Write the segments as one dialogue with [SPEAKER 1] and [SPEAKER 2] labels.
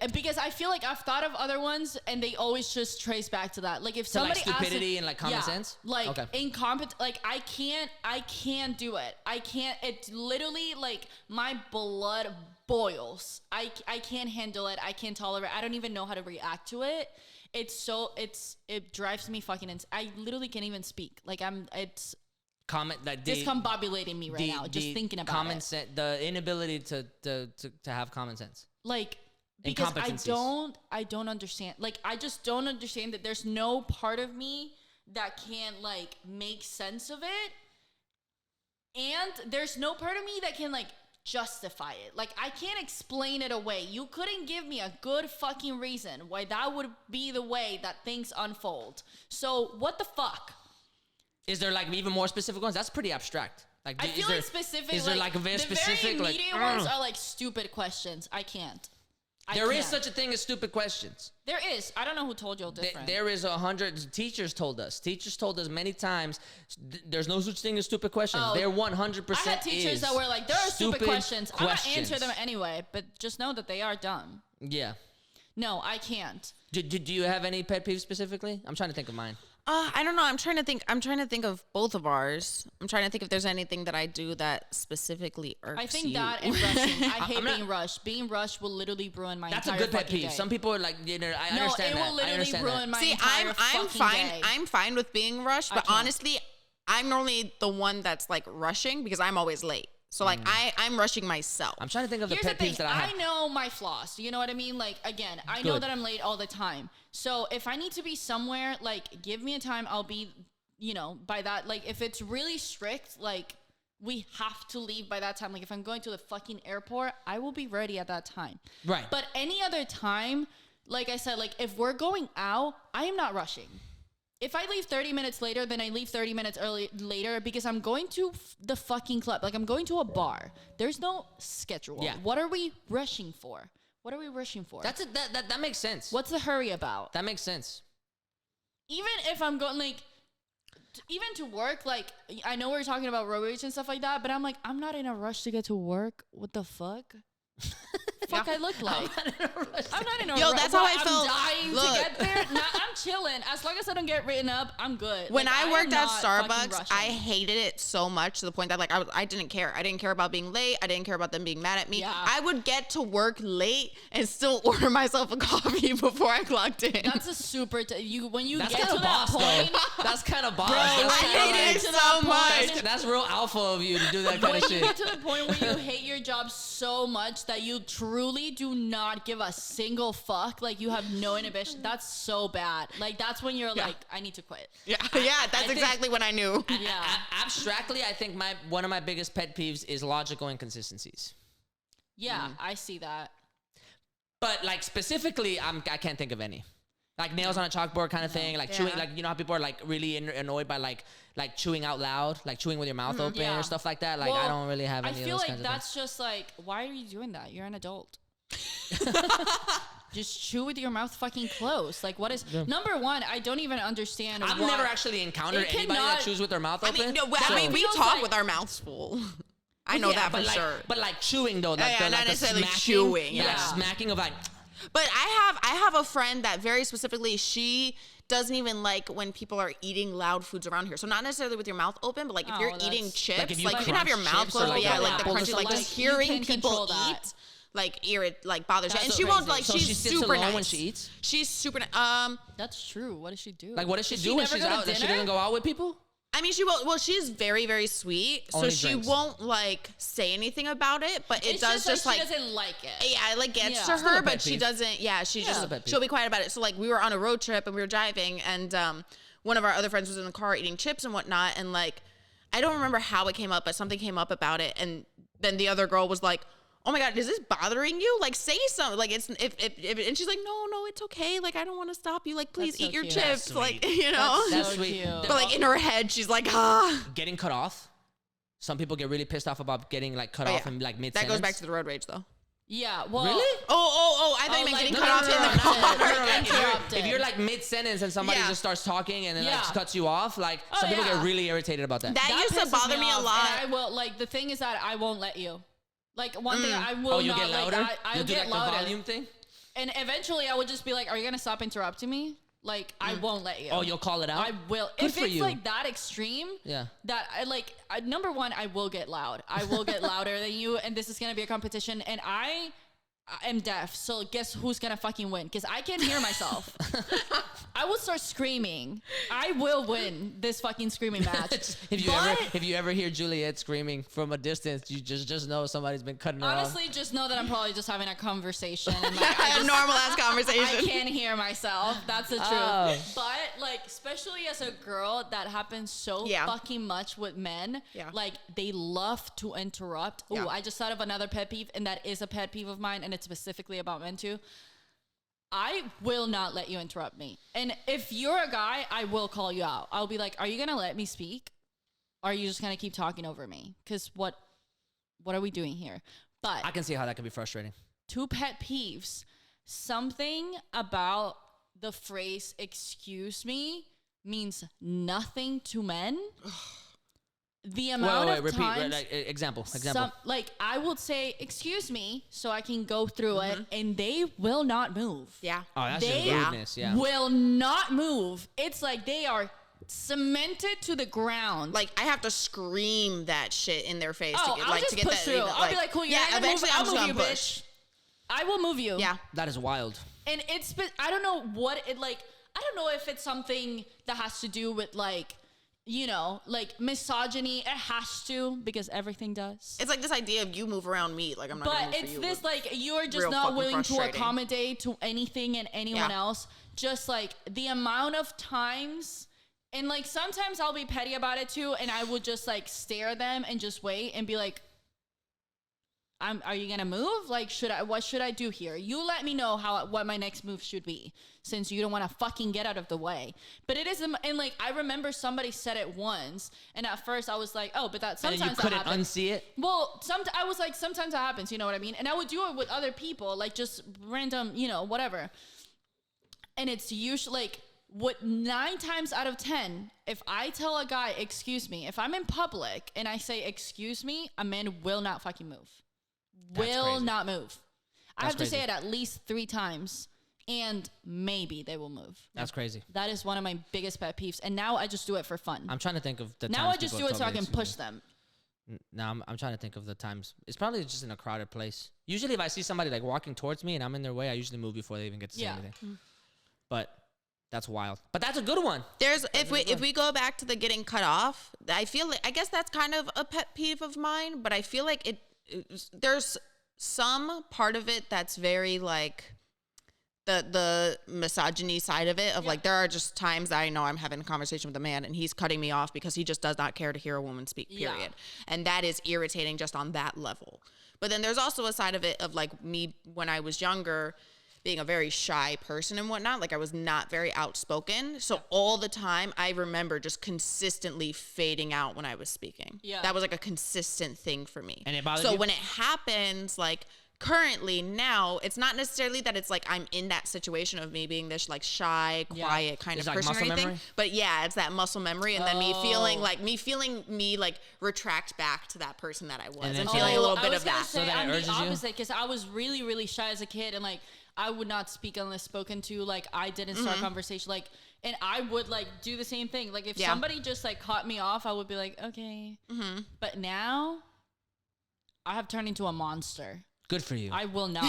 [SPEAKER 1] Like, because I feel like I've thought of other ones and they always just trace back to that. Like if somebody
[SPEAKER 2] like stupidity and like common sense?
[SPEAKER 1] Like incompetent, like I can't do it. I can't, it's literally like my blood boils. I can't handle it. I can't tolerate it. I don't even know how to react to it. It drives me fucking insane. I literally can't even speak. Like it's discombobulating me right now just thinking about
[SPEAKER 2] common sense, the inability to have common sense.
[SPEAKER 1] Like, because I don't understand. Like, I just don't understand that there's no part of me that can like make sense of it, and there's no part of me that can like justify it. Like, I can't explain it away. You couldn't give me a good fucking reason why that would be the way that things unfold. So what the fuck?
[SPEAKER 2] Is there like even more specific ones? That's pretty abstract. Like,
[SPEAKER 1] I feel like specific.
[SPEAKER 2] Is there like a very specific?
[SPEAKER 1] The very immediate ones are like stupid questions. I can't.
[SPEAKER 2] There is such a thing as stupid questions.
[SPEAKER 1] There is. I don't know who told you different.
[SPEAKER 2] There is 100. Teachers told us. Teachers told us many times. There's no such thing as stupid questions. There 100%.
[SPEAKER 1] I had teachers that were like, "There are stupid questions. I'm gonna answer them anyway, but just know that they are dumb."
[SPEAKER 2] Yeah.
[SPEAKER 1] No, I can't.
[SPEAKER 2] Do you have any pet peeves specifically? I'm trying to think of mine.
[SPEAKER 3] I don't know. I'm trying to think of both of ours. I'm trying to think if there's anything that I do that specifically irks you.
[SPEAKER 1] I think that and rushing. I hate being rushed. Being rushed will literally ruin my entire fucking day.
[SPEAKER 2] That's a good pet peeve. Some people are like, I understand that. No, it will literally ruin my entire fucking day.
[SPEAKER 3] I'm fine with being rushed, but honestly, I'm normally the one that's like rushing because I'm always late. So like I'm rushing myself.
[SPEAKER 2] I'm trying to think of the pet peeves that I have.
[SPEAKER 1] I know my flaws. You know what I mean? Like, again, I know that I'm late all the time. So if I need to be somewhere, like, give me a time. I'll be, by that. Like, if it's really strict, like, we have to leave by that time. Like, if I'm going to the fucking airport, I will be ready at that time.
[SPEAKER 2] Right.
[SPEAKER 1] But any other time, like I said, like, if we're going out, I am not rushing. If I leave 30 minutes later, then I leave 30 minutes later because I'm going to the fucking club. Like, I'm going to a bar. There's no schedule.
[SPEAKER 2] Yeah.
[SPEAKER 1] What are we rushing for? What are we rushing for?
[SPEAKER 2] That makes sense.
[SPEAKER 1] What's the hurry about?
[SPEAKER 2] That makes sense.
[SPEAKER 1] Even if I'm going, like, even to work, like, I know we're talking about road rage and stuff like that, but I'm like, I'm not in a rush to get to work. What the fuck? Fuck, I look like. I'm not in a rush.
[SPEAKER 3] Yo, that's how I felt.
[SPEAKER 1] I'm dying to get there. I'm chilling. As long as I don't get written up, I'm good.
[SPEAKER 3] When I worked at Starbucks, I hated it so much to the point that like I didn't care. I didn't care about being late. I didn't care about them being mad at me. Yeah. I would get to work late and still order myself a coffee before I clocked in.
[SPEAKER 1] That's a super. When you
[SPEAKER 2] that's
[SPEAKER 1] get to that point,
[SPEAKER 2] that's kind of boss.
[SPEAKER 1] Bro,
[SPEAKER 3] I hate it so much.
[SPEAKER 2] That's real alpha of you to do that kind of shit.
[SPEAKER 1] When you get to the point where you hate your job so much that you truly do not give a single fuck, like you have no inhibition, that's so bad. Like, that's when you're like, I need to quit.
[SPEAKER 3] Yeah, that's exactly when I knew.
[SPEAKER 2] Abstractly, I think one of my biggest pet peeves is logical inconsistencies.
[SPEAKER 1] Yeah, I see that.
[SPEAKER 2] But like specifically, I can't think of any. Like nails on a chalkboard kind of thing, like chewing, like, you know how people are like really annoyed by like chewing out loud, like chewing with your mouth open or stuff like that. Like, well, I don't really have any of those kinds of things. I feel like
[SPEAKER 1] that's just like, why are you doing that? You're an adult. Just chew with your mouth fucking closed. Like, what is number one? I don't even understand.
[SPEAKER 2] I've never actually encountered anybody that chews with their mouth open.
[SPEAKER 3] I mean, we talk with our mouths full. I know that for sure.
[SPEAKER 2] But like chewing though, like
[SPEAKER 3] not necessarily chewing.
[SPEAKER 2] Like smacking of like.
[SPEAKER 3] But I have a friend that very specifically, she doesn't even like when people are eating loud foods around here. So not necessarily with your mouth open, but like if you're eating chips, like you can have your mouth closed, but like the crunchy, like just hearing people eat. Like bothers her, and she won't like. So she's super nice
[SPEAKER 2] when she eats.
[SPEAKER 3] She's super.
[SPEAKER 1] That's true. What does she do?
[SPEAKER 2] Like, what does she do when she's out? She doesn't go out with people.
[SPEAKER 3] I mean, she will. Well, she's very, very sweet, so she won't like say anything about it. But it does just like
[SPEAKER 1] she doesn't like it.
[SPEAKER 3] Yeah, it like gets to her, but she doesn't. Yeah, she'll be quiet about it. So like we were on a road trip and we were driving, and one of our other friends was in the car eating chips and whatnot, and like I don't remember how it came up, but something came up about it, and then the other girl was like, oh my God, is this bothering you? Like, say something. Like, it's if and she's like, no, it's okay. Like, I don't want to stop you. Like, please eat your chips. Like, you know.
[SPEAKER 2] That's sweet.
[SPEAKER 3] But like in her head, she's like,
[SPEAKER 2] Getting cut off. Some people get really pissed off about getting like cut off in like mid-sentence.
[SPEAKER 3] That goes back to the road rage though.
[SPEAKER 1] Yeah, well.
[SPEAKER 2] Really?
[SPEAKER 3] Oh, I thought you meant getting cut off in the car.
[SPEAKER 2] If you're like mid-sentence and somebody just starts talking and then like cuts you off, like some people get really irritated about that.
[SPEAKER 3] That used to bother me a lot.
[SPEAKER 1] And I will, like, the thing is that I won't let you. Like, one thing I will not,
[SPEAKER 2] get louder?
[SPEAKER 1] like, I'll
[SPEAKER 2] do
[SPEAKER 1] get
[SPEAKER 2] like
[SPEAKER 1] louder.
[SPEAKER 2] the volume thing?
[SPEAKER 1] And eventually I would just be like, are you going to stop interrupting me? Like, I won't let you.
[SPEAKER 2] Oh, you'll call it out?
[SPEAKER 1] I will.
[SPEAKER 2] Good
[SPEAKER 1] if
[SPEAKER 2] for
[SPEAKER 1] it's
[SPEAKER 2] you.
[SPEAKER 1] like that extreme, that number one, I will get loud. I will get louder than you. And this is going to be a competition. And I am deaf. So guess who's going to fucking win? Because I can't hear myself. I will start screaming. I will win this fucking screaming match.
[SPEAKER 2] If you ever hear Juliet screaming from a distance, you just know somebody's been cutting her off.
[SPEAKER 1] Honestly, just know that I'm probably just having a conversation. And
[SPEAKER 3] a normal ass conversation.
[SPEAKER 1] I can't hear myself. That's the truth. But like, especially as a girl, that happens so fucking much with men. Yeah. Like, they love to interrupt. Ooh, I just thought of another pet peeve, and that is a pet peeve of mine, and it's specifically about men too. I will not let you interrupt me. And if you're a guy, I will call you out. I'll be like, are you going to let me speak? Or are you just going to keep talking over me? Because what are we doing here? But
[SPEAKER 2] I can see how that could be frustrating.
[SPEAKER 1] 2 pet peeves. Something about the phrase, excuse me, means nothing to men. The amount of times...
[SPEAKER 2] Example.
[SPEAKER 1] Like, I would say, excuse me, so I can go through it, and they will not move.
[SPEAKER 3] Yeah.
[SPEAKER 2] Oh, that's just rudeness. Yeah.
[SPEAKER 1] Will not move. It's like they are cemented to the ground.
[SPEAKER 3] Like, I have to scream that shit in their face
[SPEAKER 1] I'll just
[SPEAKER 3] to get
[SPEAKER 1] push
[SPEAKER 3] that.
[SPEAKER 1] Through. I'll be like, cool, eventually I'll move you, bitch. I will move you.
[SPEAKER 3] Yeah.
[SPEAKER 2] That is wild.
[SPEAKER 1] And I don't know what it, like, I don't know if it's something that has to do with, like, you know, like misogyny. It has to, because everything does.
[SPEAKER 3] It's like this idea of you move around me, like I'm not gonna move for you.
[SPEAKER 1] But it's this, like, you're just not willing to accommodate to anything and anyone else. Just like the amount of times, and like sometimes I'll be petty about it too, and I will just like stare at them and just wait and be like, are you gonna move? Like, what should I do here? You let me know what my next move should be, since you don't want to fucking get out of the way. But it is, and like, I remember somebody said it once, and at first I was like, oh, but that sometimes
[SPEAKER 2] that happens. You couldn't unsee it?
[SPEAKER 1] Well, I was like, sometimes that happens, you know what I mean? And I would do it with other people, like just random, you know, whatever. And it's usually like, 9 times out of 10, if I tell a guy, excuse me, if I'm in public and I say, excuse me, a man will not fucking move. Will not move. I have to say it at least 3 times, and maybe they will move.
[SPEAKER 2] That's crazy.
[SPEAKER 1] That is one of my biggest pet peeves, and now I just do it for fun.
[SPEAKER 2] I'm trying to think of the times.
[SPEAKER 1] Now I just do it so I can push them.
[SPEAKER 2] Now I'm trying to think of the times. It's probably just in a crowded place. Usually if I see somebody like walking towards me and I'm in their way, I usually move before they even get to say anything. But that's wild. But that's a good one.
[SPEAKER 3] If we go back to the getting cut off, I feel like, I guess that's kind of a pet peeve of mine, but I feel like there's some part of it that's very like the misogyny side of it, of like, there are just times that I know I'm having a conversation with a man and he's cutting me off because he just does not care to hear a woman speak, period. And that is irritating just on that level. But then there's also a side of it of like me when I was younger, being a very shy person and whatnot. Like, I was not very outspoken. So all the time I remember just consistently fading out when I was speaking. Yeah. That was like a consistent thing for me.
[SPEAKER 2] And it bothered you?
[SPEAKER 3] So when it happens, like currently now, it's not necessarily that it's like I'm in that situation of me being this like shy, quiet kind of person or anything. Memory? But yeah, it's that muscle memory, and then me feeling like retract back to that person that I was, and feeling a little bit of that.
[SPEAKER 1] So that I'm the opposite, because I was really, really shy as a kid, and like, I would not speak unless spoken to. Like, I didn't start conversation. Like, and I would like do the same thing. Like, if somebody just like cut me off, I would be like, okay. But now I have turned into a monster.
[SPEAKER 2] Good for you.
[SPEAKER 1] I will not.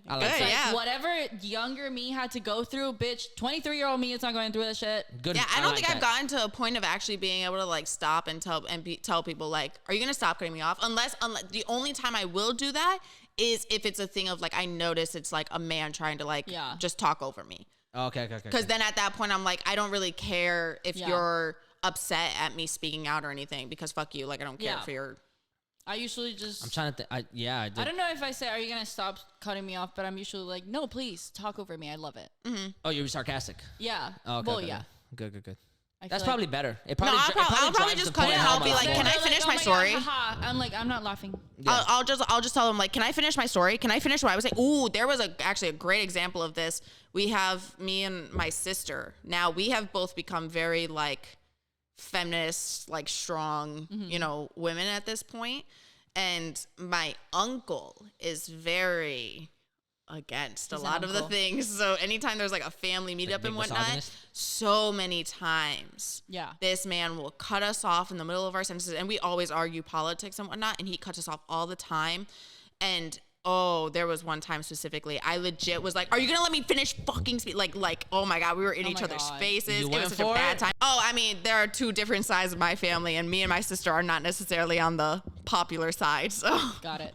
[SPEAKER 2] I like that.
[SPEAKER 1] Whatever younger me had to go through, bitch, 23-year-old me is not going through that shit.
[SPEAKER 3] Good. Yeah, I don't think I've gotten to a point of actually being able to like stop and tell people like, are you going to stop cutting me off? Unless the only time I will do that is if it's a thing of like, I notice it's like a man trying to like just talk over me.
[SPEAKER 2] Okay.
[SPEAKER 3] Because then at that point I'm like, I don't really care if you're upset at me speaking out or anything, because fuck you. Like, I don't care for your...
[SPEAKER 1] I usually just...
[SPEAKER 2] I'm trying to think. I did.
[SPEAKER 1] I don't know if I say, are you going to stop cutting me off? But I'm usually like, no, please, talk over me. I love it.
[SPEAKER 2] Oh, you're sarcastic?
[SPEAKER 1] Yeah.
[SPEAKER 2] Oh, okay,
[SPEAKER 1] well,
[SPEAKER 2] okay.
[SPEAKER 1] yeah.
[SPEAKER 2] Good. That's probably better.
[SPEAKER 3] I'll probably just cut it and I'll be like, can I finish my story?
[SPEAKER 1] I'm like, I'm not laughing.
[SPEAKER 3] Yeah. I'll just tell them like, can I finish my story? Can I finish what I was saying? Ooh, there was actually a great example of this. We have me and my sister. Now we have both become very like feminist, like strong, you know, women at this point. And my uncle is very against a lot of the things. So anytime there's like a family meetup and whatnot, so many times, this man will cut us off in the middle of our sentences, and we always argue politics and whatnot, and he cuts us off all the time. And there was one time specifically, I legit was like, "Are you gonna let me finish fucking speak?" Like, oh my God, we were in each other's faces. It was such a bad time. Oh, I mean, there are two different sides of my family, and me and my sister are not necessarily on the popular side. So
[SPEAKER 1] got it.